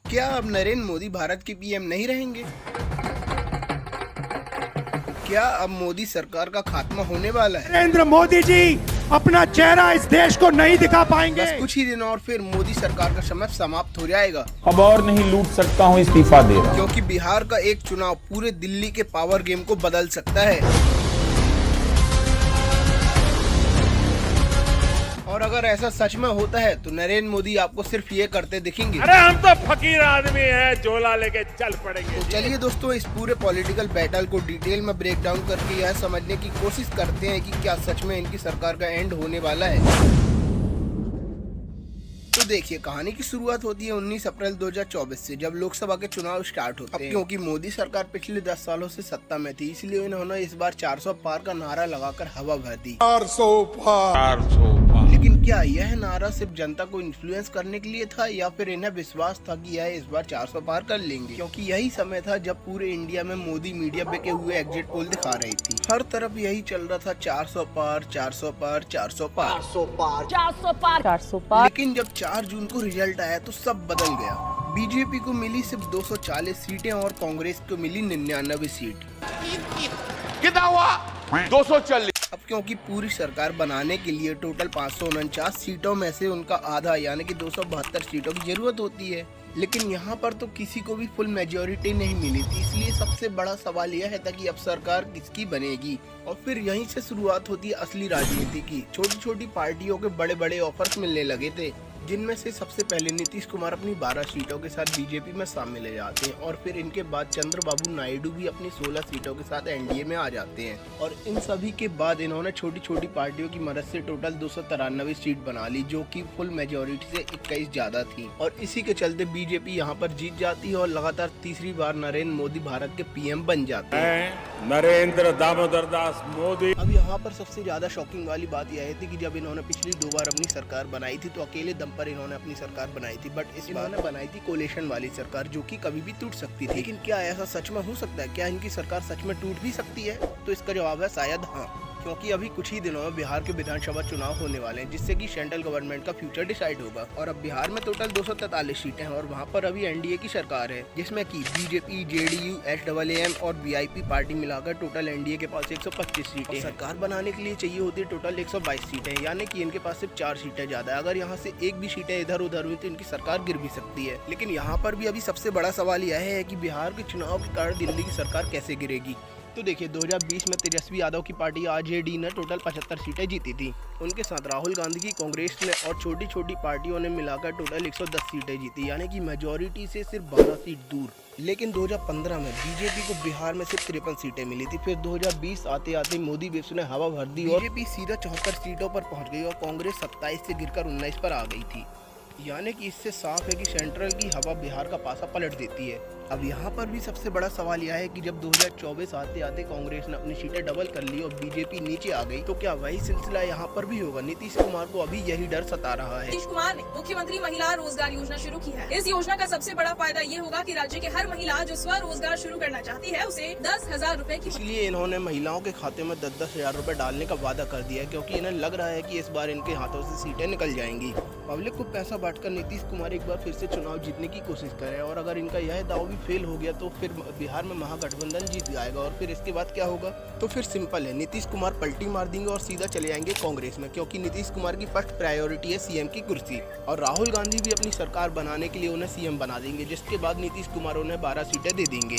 क्या अब नरेंद्र मोदी भारत के पीएम नहीं रहेंगे? क्या अब मोदी सरकार का खात्मा होने वाला है? नरेंद्र मोदी जी अपना चेहरा इस देश को नहीं दिखा पाएंगे। बस कुछ ही दिन और फिर मोदी सरकार का समय समाप्त हो जाएगा। अब और नहीं लूट सकता हूँ, इस्तीफा दे रहा हूँ। क्योंकि बिहार का एक चुनाव पूरे दिल्ली के पावर गेम को बदल सकता है। और अगर ऐसा सच में होता है तो नरेंद्र मोदी आपको सिर्फ ये करते दिखेंगे। अरे हम तो फकीर आदमी हैं, झोला लेके चल पड़ेंगे। तो चलिए दोस्तों, इस पूरे पॉलिटिकल बैटल को डिटेल में ब्रेक डाउन करके यह समझने की कोशिश करते हैं कि क्या सच में इनकी सरकार का एंड होने वाला है। तो देखिए, कहानी की शुरुआत होती है 19 अप्रैल 2024 से, जब लोकसभा के चुनाव स्टार्ट होते हैं। क्योंकि मोदी सरकार पिछले 10 सालों से सत्ता में थी, इसलिए इन्होंने इस बार 400 पार का नारा लगाकर हवा भर दी। 400 पार। लेकिन क्या यह नारा सिर्फ जनता को इन्फ्लुएंस करने के लिए था या फिर इन्हें विश्वास था कि यह इस बार 400 पार कर लेंगे? क्योंकि यही समय था जब पूरे इंडिया में मोदी मीडिया बिके हुए एग्जिट पोल दिखा रही थी। हर तरफ यही चल रहा था, 400 पार, 400 पार, 400 पार, 400 पार, 400 पार, 400 पार। लेकिन जब 4 जून को रिजल्ट आया तो सब बदल गया। बीजेपी को मिली सिर्फ 240 सीटें और कांग्रेस को मिली 99 सीट। कितना हुआ? 240। अब क्योंकि पूरी सरकार बनाने के लिए टोटल 549 सीटों में से उनका आधा यानी कि 272 सीटों की जरूरत होती है। लेकिन यहाँ पर तो किसी को भी फुल मेजोरिटी नहीं मिली थी, इसलिए सबसे बड़ा सवाल यह है कि अब सरकार किसकी बनेगी। और फिर यहीं से शुरुआत होती है असली राजनीति की। छोटी छोटी पार्टियों के बड़े बड़े ऑफर्स मिलने लगे थे, जिनमें से सबसे पहले नीतीश कुमार अपनी 12 सीटों के साथ बीजेपी में शामिल हो जाते हैं और फिर इनके बाद चंद्रबाबू नायडू भी अपनी 16 सीटों के साथ एनडीए में आ जाते हैं। और इन सभी के बाद इन्होंने छोटी छोटी पार्टियों की मदद से टोटल 293 सीट बना ली, जो कि फुल मेजोरिटी से 21 ज्यादा थी। और इसी के चलते बीजेपी यहाँ पर जीत जाती है और लगातार तीसरी बार नरेंद्र मोदी भारत के पीएम बन जाते हैं। नरेंद्र दामोदर दास मोदी। अब यहाँ पर सबसे ज्यादा शॉकिंग वाली बात यह थी कि जब इन्होंने पिछली 2 बार अपनी सरकार बनाई थी तो अकेले दम पर इन्होंने अपनी सरकार बनाई थी, बट इस बार इन्होंने बनाई थी कोलिशन वाली सरकार, जो कि कभी भी टूट सकती थी। लेकिन क्या ऐसा सच में हो सकता है? क्या इनकी सरकार सच में टूट भी सकती है? तो इसका जवाब है शायद हाँ, क्योंकि अभी कुछ ही दिनों में बिहार के विधानसभा चुनाव होने वाले हैं, जिससे कि सेंट्रल गवर्नमेंट का फ्यूचर डिसाइड होगा। और अब बिहार में टोटल 243 सीटें हैं और वहाँ पर अभी एनडीए की सरकार है, जिसमें कि बीजेपी, जेडीयू, एसएएम और वीआईपी पार्टी मिलाकर टोटल एनडीए के पास 125 सीटें। सरकार बनाने के लिए चाहिए होती है टोटल 122 सीटें, यानी कि इनके पास सिर्फ 4 सीटें ज्यादा है। अगर यहाँ से एक भी सीटें इधर उधर हुई तो इनकी सरकार गिर भी सकती है। लेकिन यहाँ पर भी अभी सबसे बड़ा सवाल यह है कि बिहार के चुनाव के कारण दिल्ली की सरकार कैसे गिरेगी। तो देखिए, 2020 में तेजस्वी यादव की पार्टी आरजेडी ने टोटल 75 सीटें जीती थी। उनके साथ राहुल गांधी की कांग्रेस ने और छोटी छोटी पार्टियों ने मिलाकर टोटल 110 सीटें जीती, यानी कि मेजोरिटी से सिर्फ 12 सीट दूर। लेकिन 2015 में बीजेपी को बिहार में सिर्फ 53 सीटें मिली थी। फिर 2020 आते आते मोदी विश्व ने हवा भर दी और बीजेपी सीधा 74 सीटों पर पहुंच गई और कांग्रेस 27 से गिरकर 19 पर आ गई थी। यानी कि इससे साफ है कि सेंट्रल की हवा बिहार का पासा पलट देती है। अब यहाँ पर भी सबसे बड़ा सवाल यह है कि जब 2024 आते आते कांग्रेस ने अपनी सीटें डबल कर ली और बीजेपी नीचे आ गई, तो क्या वही सिलसिला यहाँ पर भी होगा? नीतीश कुमार को अभी यही डर सता रहा है। नीतीश कुमार ने मुख्यमंत्री महिला रोजगार योजना शुरू की है। इस योजना का सबसे बड़ा फायदा ये होगा कि राज्य के हर महिला जो स्वरोजगार शुरू करना चाहती है उसे 10,000 रूपए की। इसलिए इन्होंने महिलाओं के खाते में 10-10 हजार रूपए डालने का वादा कर दिया है, क्योंकि इन्हें लग रहा है कि इस बार इनके हाथों से सीटें निकल जाएंगी। पब्लिक को पैसा बांटकर नीतीश कुमार एक बार फिर से चुनाव जीतने की कोशिश करें और अगर इनका यह दाव भी फेल हो गया तो फिर बिहार में महागठबंधन जीत जाएगा। और फिर इसके बाद क्या होगा? तो फिर सिंपल है, नीतीश कुमार पलटी मार देंगे और सीधा चले जाएंगे कांग्रेस में, क्योंकि नीतीश कुमार की फर्स्ट प्रायोरिटी है सीएम की कुर्सी। और राहुल गांधी भी अपनी सरकार बनाने के लिए उन्हें सीएम बना देंगे, जिसके बाद नीतीश कुमार उन्हें 12 सीटें दे देंगे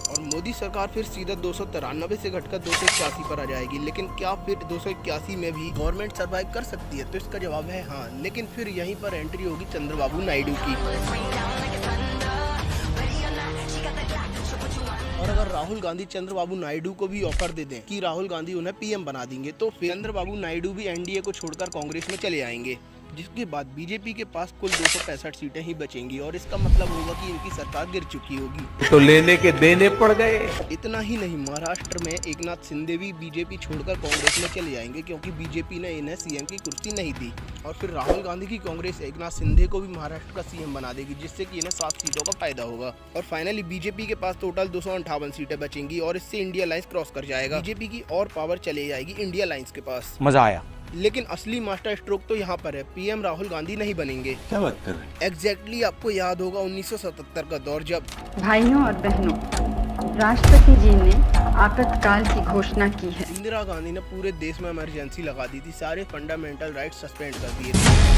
और मोदी सरकार फिर सीधा 293 से घटकर 281 पर आ जाएगी। लेकिन क्या फिर 281 में भी गवर्नमेंट सरवाइव कर सकती है? तो इसका जवाब है हाँ। लेकिन फिर यहीं पर एंट्री होगी चंद्रबाबू नायडू की। और अगर राहुल गांधी चंद्रबाबू नायडू को भी ऑफर दे दें कि राहुल गांधी उन्हें पीएम बना देंगे, तो फिर चंद्रबाबू नायडू भी एनडीए को छोड़कर कांग्रेस में चले आएंगे, जिसके बाद बीजेपी के पास कुल 265 सीटें ही बचेंगी और इसका मतलब होगा कि इनकी सरकार गिर चुकी होगी। तो लेने के देने पड़ गए। इतना ही नहीं, महाराष्ट्र में एकनाथ शिंदे भी बीजेपी छोड़कर कांग्रेस में चले जाएंगे, क्योंकि बीजेपी ने इन्हें सीएम की कुर्सी नहीं दी। और फिर राहुल गांधी की कांग्रेस एकनाथ शिंदे को भी महाराष्ट्र का सीएम बना देगी, जिससे कि इन्हें 7 सीटों का फायदा होगा। और फाइनली बीजेपी के पास टोटल 258 सीटें बचेंगी और इससे इंडिया लाइंस क्रॉस कर जाएगा। बीजेपी की और पावर चले जाएगी इंडिया लाइंस के पास। मजा आया। लेकिन असली मास्टर स्ट्रोक तो यहाँ पर है, पीएम राहुल गांधी नहीं बनेंगे। क्या बात कर रहे हैं? एग्जैक्टली आपको याद होगा 1977 का दौर, जब भाइयों और बहनों, राष्ट्रपति जी ने आपातकाल की घोषणा की है। इंदिरा गांधी ने पूरे देश में इमरजेंसी लगा दी थी, सारे फंडामेंटल राइट्स सस्पेंड कर दिए थे।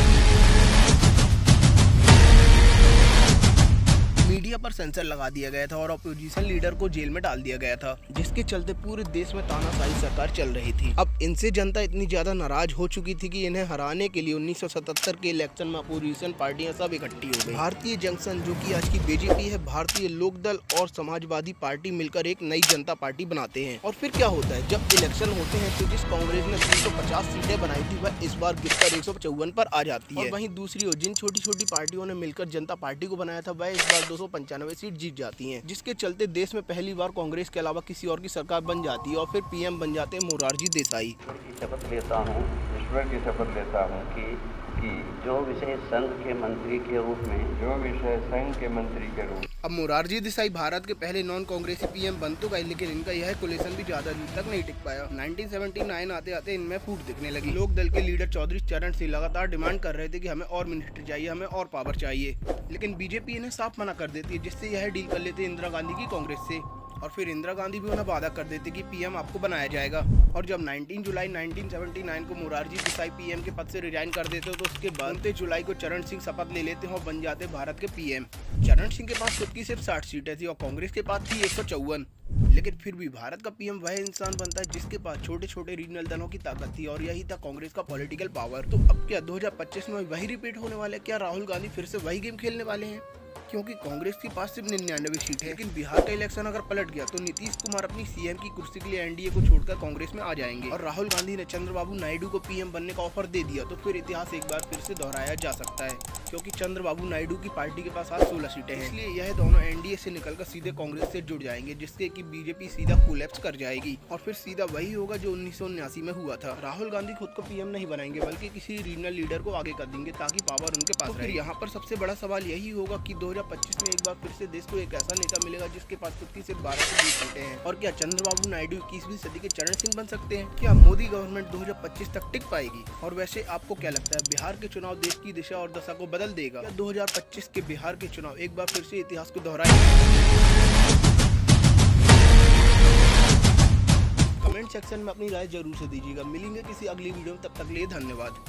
मीडिया पर सेंसर लगा दिया गया था और अपोजिशन लीडर को जेल में डाल दिया गया था, जिसके चलते पूरे देश में तानाशाही सरकार चल रही थी। अब इनसे जनता इतनी ज्यादा नाराज हो चुकी थी कि इन्हें हराने के लिए 1977 के इलेक्शन में अपोजिशन पार्टियां सब इकट्ठी हो गई। भारतीय जंक्शन, जो कि आज की बीजेपी है, भारतीय लोकदल और समाजवादी पार्टी मिलकर एक नई जनता पार्टी बनाते हैं। और फिर क्या होता है, जब इलेक्शन होते हैं तो जिस कांग्रेस ने 350 सीटें बनाई थी वह इस बार गिरकर 154 पर आ जाती है। और वहीं दूसरी ओर जिन छोटी छोटी पार्टियों ने मिलकर जनता पार्टी को बनाया था वह इस बार 295 सीट जीत जाती हैं, जिसके चलते देश में पहली बार कांग्रेस के अलावा किसी और की सरकार बन जाती है और फिर पीएम बन जाते हैं मोरारजी देसाई। शपथ लेता हूँ, ईश्वर की शपथ लेता हूँ कि जो विषय संघ के मंत्री के रूप में अब मोरारजी देसाई भारत के पहले नॉन कांग्रेसी पीएम बन तो गए, लेकिन इनका यह कोलिशन भी ज्यादा दिन तक नहीं टिक पाया। 1979 आते आते इनमें फूट दिखने लगी। लोक दल के लीडर चौधरी चरण सिंह लगातार डिमांड कर रहे थे कि हमें और मिनिस्टर चाहिए, हमें और पावर चाहिए, लेकिन बीजेपी इन्हें साफ मना कर देती है, जिससे यह डील कर लेते इंदिरा गांधी की कांग्रेस से। और फिर इंदिरा गांधी भी उन्हें वादा कर देते कि पीएम आपको बनाया जाएगा। और जब 19 जुलाई 1979 को मोरारजी देसाई पीएम के पद से रिजाइन कर देते तो उसके बाद 29 जुलाई को चरण सिंह शपथ ले लेते हैं और बन जाते भारत के पीएम। चरण सिंह के पास खुद की सिर्फ 60 सीटें थी और कांग्रेस के पास थी 154, लेकिन फिर भी भारत का पीएम वह इंसान बनता है जिसके पास छोटे छोटे रीजनल दलों की ताकत थी, और यही था कांग्रेस का पॉलिटिकल पावर। तो अब क्या 2025 में वही रिपीट होने वाला है? क्या राहुल गांधी फिर से वही गेम खेलने वाले हैं? क्योंकि कांग्रेस के पास सिर्फ 99 सीट है, लेकिन बिहार का इलेक्शन अगर पलट गया तो नीतीश कुमार अपनी सीएम की कुर्सी के लिए एनडीए को छोड़कर कांग्रेस में आ जाएंगे और राहुल गांधी ने चंद्रबाबू नायडू को पीएम बनने का ऑफर दे दिया, तो फिर इतिहास एक बार फिर से दोहराया जा सकता है, क्योंकि चंद्रबाबू नायडू की पार्टी के पास आज 16 सीटें हैं। इसलिए यह दोनों एनडीए से निकलकर सीधे कांग्रेस से जुड़ जाएंगे, जिससे कि बीजेपी सीधा कोलैप्स कर जाएगी और फिर सीधा वही होगा जो 1979 में हुआ था। राहुल गांधी खुद को पीएम नहीं बनाएंगे, बल्कि किसी रीजनल लीडर को आगे कर देंगे ताकि पावर उनके पास रहे। यहाँ पर सबसे बड़ा सवाल यही होगा कि 2025 में एक बार फिर से देश को एक ऐसा नेता मिलेगा जिसके पास खुद की सिर्फ 12 से 20 सीटें हैं। और क्या चंद्रबाबू नायडू 21वीं सदी के चरण सिंह बन सकते हैं? क्या मोदी गवर्नमेंट 2025 तक टिक पाएगी? और वैसे आपको क्या लगता है, बिहार के चुनाव देश की दिशा और दशा को बदल देगा? क्या 2025 के बिहार के चुनाव एक बार फिर से इतिहास को दोहराएंगे? कमेंट सेक्शन में अपनी राय जरूर से दीजिएगा। मिलेंगे किसी अगली वीडियो में, तब तक के लिए धन्यवाद।